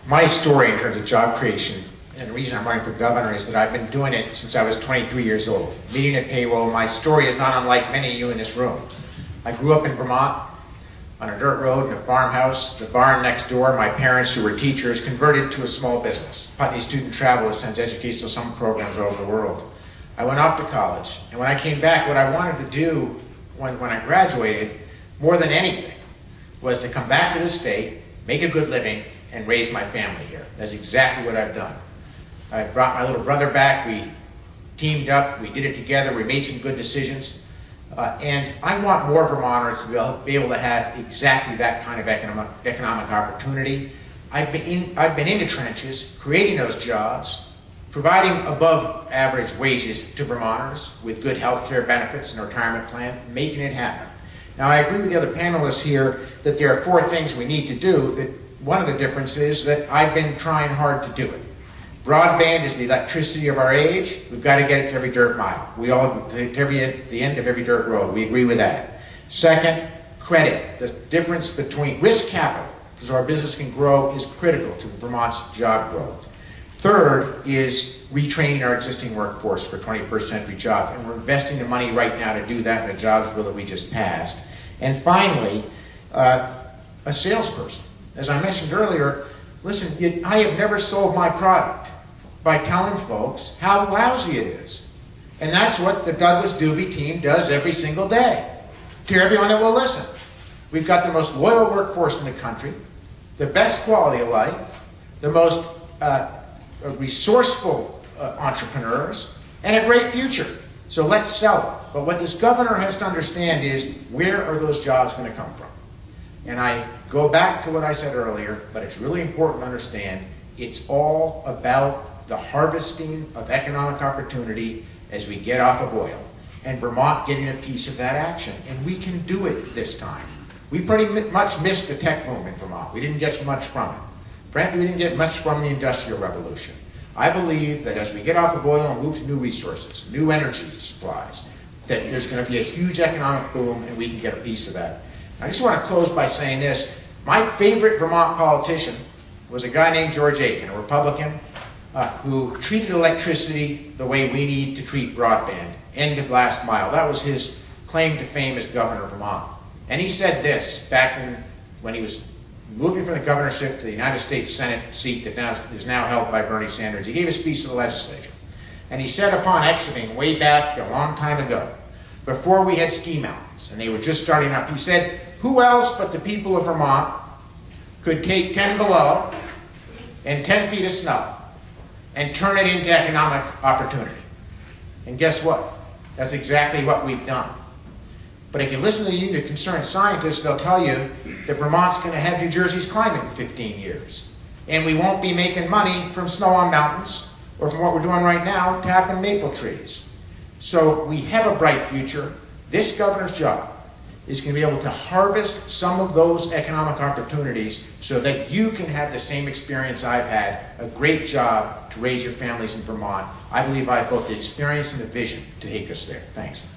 my story in terms of job creation, and the reason I'm running for governor is that I've been doing it since I was 23 years old. Meeting at payroll, my story is not unlike many of you in this room. I grew up in Vermont on a dirt road in a farmhouse. The barn next door, my parents, who were teachers, converted to a small business. Putney Student Travel sends educational summer programs all over the world. I went off to college, and when I came back, what I wanted to do when I graduated, more than anything, was to come back to the state, make a good living, and raise my family here. That's exactly what I've done. I brought my little brother back, we teamed up, we did it together, we made some good decisions, and I want more Vermonters to be able to have exactly that kind of economic opportunity. I've been in the trenches, creating those jobs, providing above average wages to Vermonters with good health care benefits and a retirement plan, making it happen. Now, I agree with the other panelists here that there are 4 things we need to do. That one of the differences is that I've been trying hard to do it. Broadband is the electricity of our age. We've got to get it to every dirt mile. We all, to the end of every dirt road. We agree with that. Second, credit. The difference between risk capital, so our business can grow, is critical to Vermont's job growth. Third is retraining our existing workforce for 21st century jobs, and we're investing the money right now to do that in the jobs bill that we just passed. And finally, a salesperson. As I mentioned earlier, listen, I have never sold my product by telling folks how lousy it is. And that's what the Douglas Doobie team does every single day, to everyone that will listen. We've got the most loyal workforce in the country, the best quality of life, the most resourceful entrepreneurs, and a great future. So let's sell it. But what this governor has to understand is, where are those jobs going to come from? And I go back to what I said earlier, but it's really important to understand it's all about the harvesting of economic opportunity as we get off of oil, and Vermont getting a piece of that action. And we can do it this time. We pretty much missed the tech boom in Vermont. We didn't get much from it. Frankly, we didn't get much from the Industrial Revolution. I believe that as we get off of oil and move to new resources, new energy supplies, that there's going to be a huge economic boom and we can get a piece of that. I just want to close by saying this. My favorite Vermont politician was a guy named George Aiken, a Republican, who treated electricity the way we need to treat broadband, end of last mile. That was his claim to fame as governor of Vermont. And he said this back when he was moving from the governorship to the United States Senate seat that is now held by Bernie Sanders. He gave a speech to the legislature. And he said, upon exiting way back a long time ago, before we had ski mountains and they were just starting up, he said, who else but the people of Vermont could take 10 below and 10 feet of snow and turn it into economic opportunity? And guess what? That's exactly what we've done. But if you listen to the concerned scientists, they'll tell you that Vermont's going to have New Jersey's climate in 15 years. And we won't be making money from snow on mountains or from what we're doing right now, tapping maple trees. So we have a bright future. This governor's job is going to be able to harvest some of those economic opportunities so that you can have the same experience I've had, a great job to raise your families in Vermont. I believe I have both the experience and the vision to take us there. Thanks.